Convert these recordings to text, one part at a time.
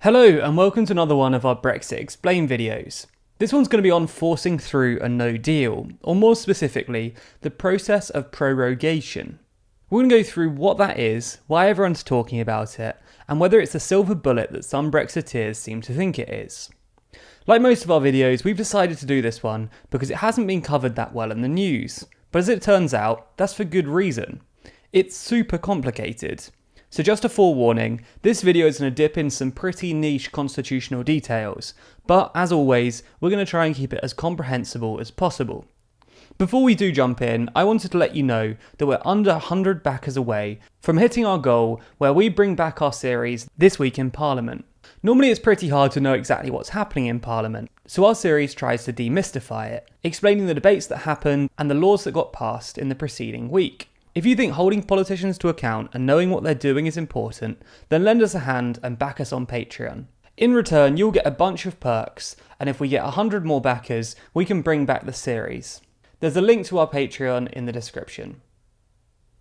Hello and welcome to another one of our Brexit Explain videos. This one's going to be on forcing through a no deal, or more specifically, the process of prorogation. We're going to go through what that is, why everyone's talking about it, and whether it's a silver bullet that some Brexiteers seem to think it is. Like most of our videos, we've decided to do this one because it hasn't been covered that well in the news, but as it turns out, that's for good reason. It's super complicated. So just a forewarning, this video is going to dip in some pretty niche constitutional details, but as always, we're going to try and keep it as comprehensible as possible. Before we do jump in, I wanted to let you know that we're under 100 backers away from hitting our goal where we bring back our series This Week in Parliament. Normally it's pretty hard to know exactly what's happening in Parliament, so our series tries to demystify it, explaining the debates that happened and the laws that got passed in the preceding week. If you think holding politicians to account and knowing what they're doing is important, then lend us a hand and back us on Patreon. In return, you'll get a bunch of perks, and if we get 100 more backers, we can bring back the series. There's a link to our Patreon in the description.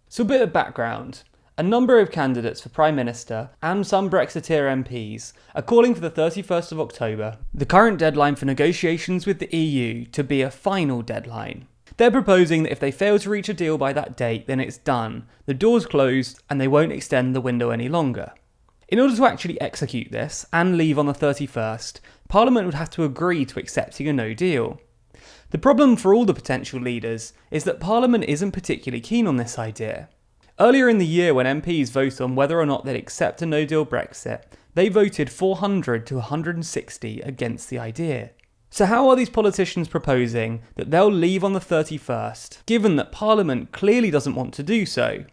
So a bit of background. A number of candidates for Prime Minister and some Brexiteer MPs are calling for the 31st of October, the current deadline for negotiations with the EU, to be a final deadline. They're proposing that if they fail to reach a deal by that date, then it's done, the door's closed, and they won't extend the window any longer. In order to actually execute this, and leave on the 31st, Parliament would have to agree to accepting a no deal. The problem for all the potential leaders is that Parliament isn't particularly keen on this idea. Earlier in the year, when MPs vote on whether or not they'd accept a no deal Brexit, they voted 400 to 160 against the idea. So how are these politicians proposing that they'll leave on the 31st, given that Parliament clearly doesn't want to do so?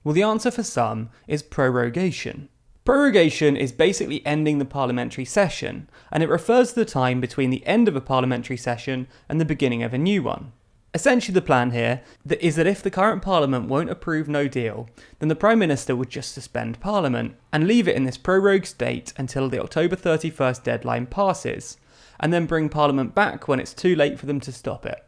Well, the answer for some is prorogation. Prorogation is basically ending the parliamentary session, and it refers to the time between the end of a parliamentary session and the beginning of a new one. Essentially the plan here is that if the current Parliament won't approve no deal, then the Prime Minister would just suspend Parliament and leave it in this prorogue state until the October 31st deadline passes, and then bring Parliament back when it's too late for them to stop it.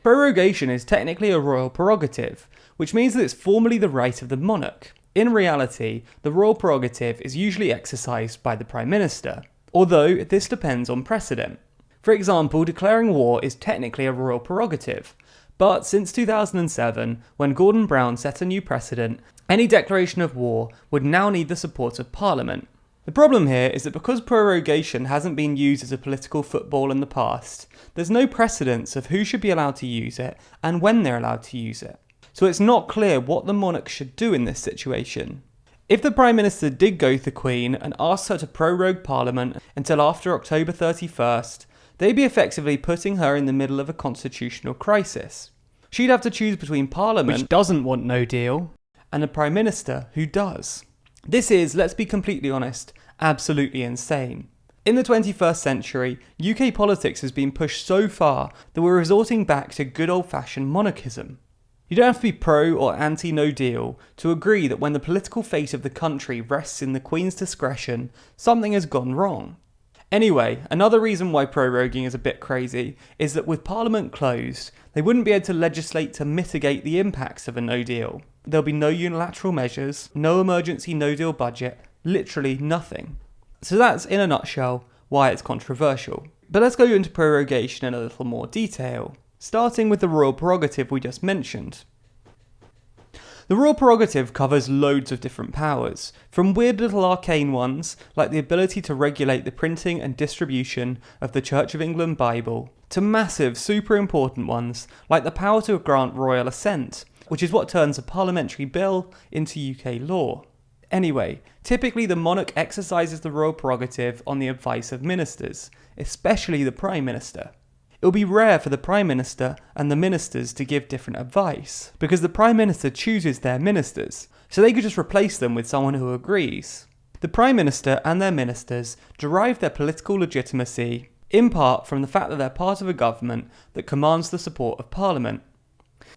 Prorogation is technically a royal prerogative, which means that it's formally the right of the monarch. In reality, the royal prerogative is usually exercised by the Prime Minister, although this depends on precedent. For example, declaring war is technically a royal prerogative, but since 2007, when Gordon Brown set a new precedent, any declaration of war would now need the support of Parliament. The problem here is that because prorogation hasn't been used as a political football in the past, there's no precedence of who should be allowed to use it and when they're allowed to use it. So it's not clear what the monarch should do in this situation. If the Prime Minister did go to the Queen and asked her to prorogue Parliament until after October 31st, they'd be effectively putting her in the middle of a constitutional crisis. She'd have to choose between Parliament, which doesn't want no deal, and a Prime Minister who does. This is, let's be completely honest, absolutely insane. In the 21st century, UK politics has been pushed so far that we're resorting back to good old-fashioned monarchism. You don't have to be pro or anti no deal to agree that when the political fate of the country rests in the Queen's discretion, something has gone wrong. Anyway, another reason why proroguing is a bit crazy is that with Parliament closed, they wouldn't be able to legislate to mitigate the impacts of a no deal. There'll be no unilateral measures, no emergency no deal budget, literally nothing. So that's, in a nutshell, why it's controversial. But let's go into prorogation in a little more detail, starting with the royal prerogative we just mentioned. The royal prerogative covers loads of different powers, from weird little arcane ones, like the ability to regulate the printing and distribution of the Church of England Bible, to massive, super important ones, like the power to grant royal assent, which is what turns a parliamentary bill into UK law. Anyway, typically the monarch exercises the royal prerogative on the advice of ministers, especially the Prime Minister. It will be rare for the Prime Minister and the ministers to give different advice, because the Prime Minister chooses their ministers, so they could just replace them with someone who agrees. The Prime Minister and their ministers derive their political legitimacy, in part from the fact that they're part of a government that commands the support of Parliament.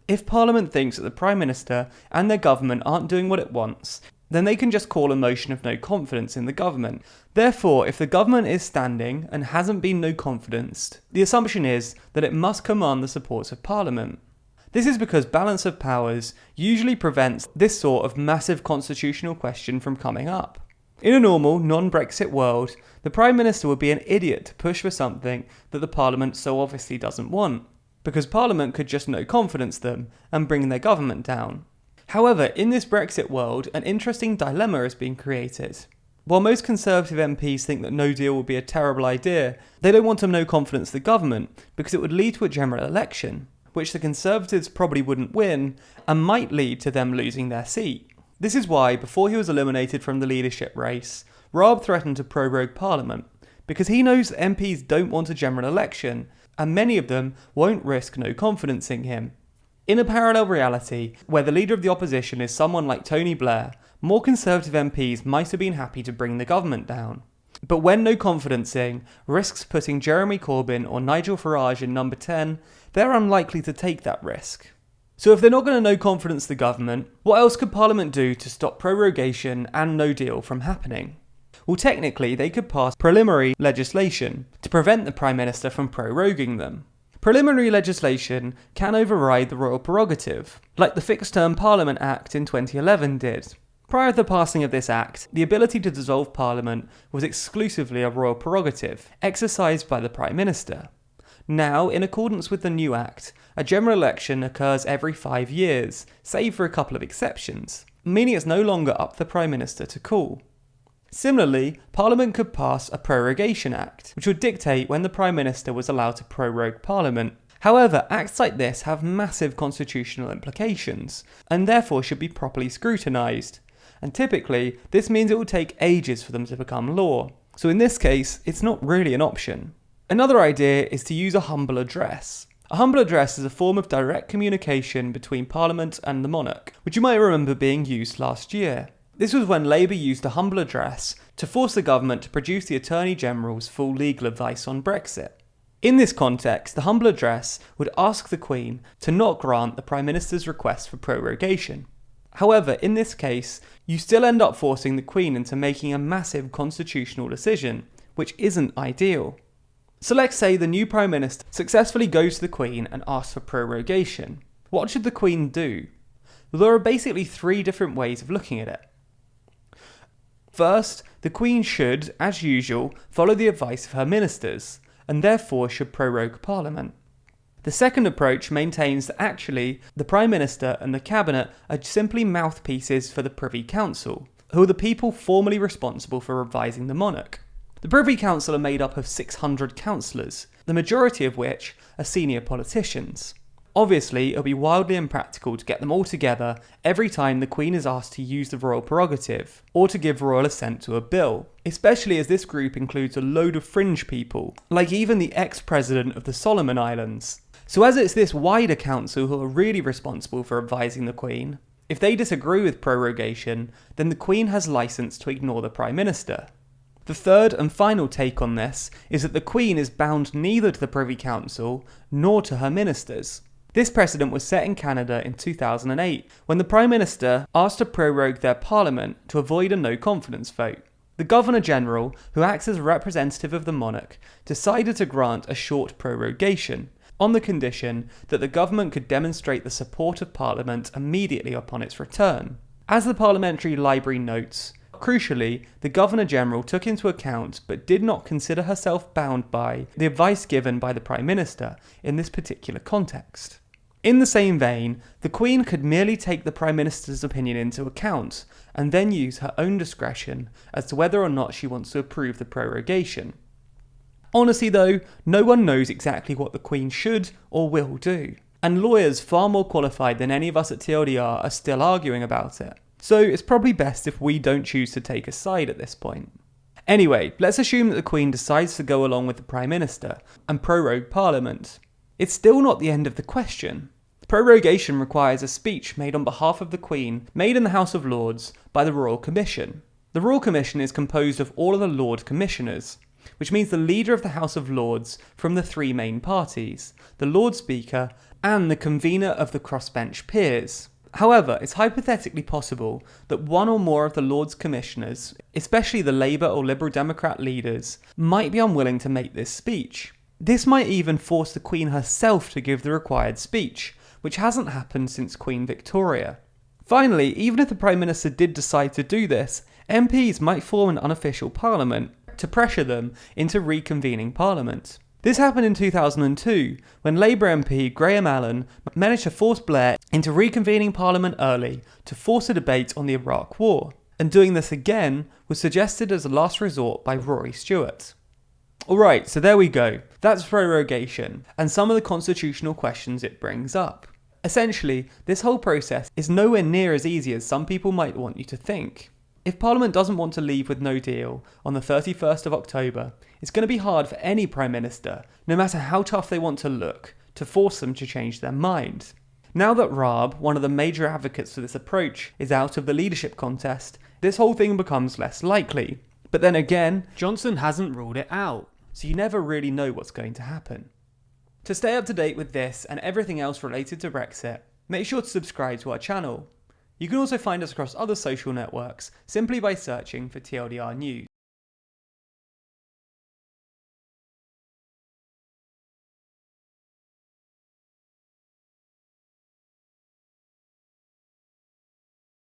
If Parliament thinks that the Prime Minister and their government aren't doing what it wants, then they can just call a motion of no confidence in the government. Therefore, if the government is standing and hasn't been no confidenced, the assumption is that it must command the support of Parliament. This is because balance of powers usually prevents this sort of massive constitutional question from coming up. In a normal, non-Brexit world, the Prime Minister would be an idiot to push for something that the Parliament so obviously doesn't want, because Parliament could just no confidence them and bring their government down. However, in this Brexit world, an interesting dilemma has been created. While most Conservative MPs think that no deal would be a terrible idea, they don't want to no confidence the government because it would lead to a general election, which the Conservatives probably wouldn't win and might lead to them losing their seat. This is why, before he was eliminated from the leadership race, Raab threatened to prorogue Parliament, because he knows that MPs don't want a general election, and many of them won't risk no confidence in him. In a parallel reality, where the leader of the opposition is someone like Tony Blair, more Conservative MPs might have been happy to bring the government down. But when no confidencing risks putting Jeremy Corbyn or Nigel Farage in number 10, they're unlikely to take that risk. So if they're not going to no confidence the government, what else could Parliament do to stop prorogation and no deal from happening? Well, technically, they could pass preliminary legislation to prevent the Prime Minister from proroguing them. Preliminary legislation can override the royal prerogative, like the Fixed Term Parliament Act in 2011 did. Prior to the passing of this act, the ability to dissolve Parliament was exclusively a royal prerogative, exercised by the Prime Minister. Now, in accordance with the new act, a general election occurs every 5 years, save for a couple of exceptions, meaning it's no longer up to the Prime Minister to call. Similarly, Parliament could pass a Prorogation Act, which would dictate when the Prime Minister was allowed to prorogue Parliament. However, acts like this have massive constitutional implications, and therefore should be properly scrutinised. And typically, this means it will take ages for them to become law. So in this case, it's not really an option. Another idea is to use a humble address. A humble address is a form of direct communication between Parliament and the monarch, which you might remember being used last year. This was when Labour used a humble address to force the government to produce the Attorney General's full legal advice on Brexit. In this context, the humble address would ask the Queen to not grant the Prime Minister's request for prorogation. However, in this case, you still end up forcing the Queen into making a massive constitutional decision, which isn't ideal. So let's say the new Prime Minister successfully goes to the Queen and asks for prorogation. What should the Queen do? Well, there are basically 3 different ways of looking at it. First, the Queen should, as usual, follow the advice of her ministers, and therefore should prorogue Parliament. The second approach maintains that actually, the Prime Minister and the Cabinet are simply mouthpieces for the Privy Council, who are the people formally responsible for advising the monarch. The Privy Council are made up of 600 councillors, the majority of which are senior politicians. Obviously, it will be wildly impractical to get them all together every time the Queen is asked to use the royal prerogative, or to give royal assent to a bill, especially as this group includes a load of fringe people, like even the ex-president of the Solomon Islands. So as it's this wider council who are really responsible for advising the Queen, if they disagree with prorogation, then the Queen has licence to ignore the Prime Minister. The third and final take on this is that the Queen is bound neither to the Privy Council nor to her ministers. This precedent was set in Canada in 2008, when the Prime Minister asked to prorogue their Parliament to avoid a no-confidence vote. The Governor-General, who acts as a representative of the monarch, decided to grant a short prorogation, on the condition that the government could demonstrate the support of Parliament immediately upon its return. As the Parliamentary Library notes, crucially, the Governor-General took into account but did not consider herself bound by the advice given by the Prime Minister in this particular context. In the same vein, the Queen could merely take the Prime Minister's opinion into account and then use her own discretion as to whether or not she wants to approve the prorogation. Honestly though, no one knows exactly what the Queen should or will do, and lawyers far more qualified than any of us at TLDR are still arguing about it. So it's probably best if we don't choose to take a side at this point. Anyway, let's assume that the Queen decides to go along with the Prime Minister and prorogue Parliament. It's still not the end of the question. Prorogation requires a speech made on behalf of the Queen, made in the House of Lords by the Royal Commission. The Royal Commission is composed of all of the Lord Commissioners, which means the leader of the House of Lords from the 3 main parties, the Lord Speaker, and the convener of the crossbench peers. However, it's hypothetically possible that one or more of the Lords Commissioners, especially the Labour or Liberal Democrat leaders, might be unwilling to make this speech. This might even force the Queen herself to give the required speech, which hasn't happened since Queen Victoria. Finally, even if the Prime Minister did decide to do this, MPs might form an unofficial parliament to pressure them into reconvening parliament. This happened in 2002 when Labour MP Graham Allen managed to force Blair into reconvening parliament early to force a debate on the Iraq War, and doing this again was suggested as a last resort by Rory Stewart. Alright, so there we go. That's prorogation, and some of the constitutional questions it brings up. Essentially, this whole process is nowhere near as easy as some people might want you to think. If Parliament doesn't want to leave with no deal on the 31st of October, it's going to be hard for any Prime Minister, no matter how tough they want to look, to force them to change their mind. Now that Raab, one of the major advocates for this approach, is out of the leadership contest, this whole thing becomes less likely. But then again, Johnson hasn't ruled it out, so you never really know what's going to happen. To stay up to date with this and everything else related to Brexit, make sure to subscribe to our channel. You can also find us across other social networks simply by searching for TLDR News.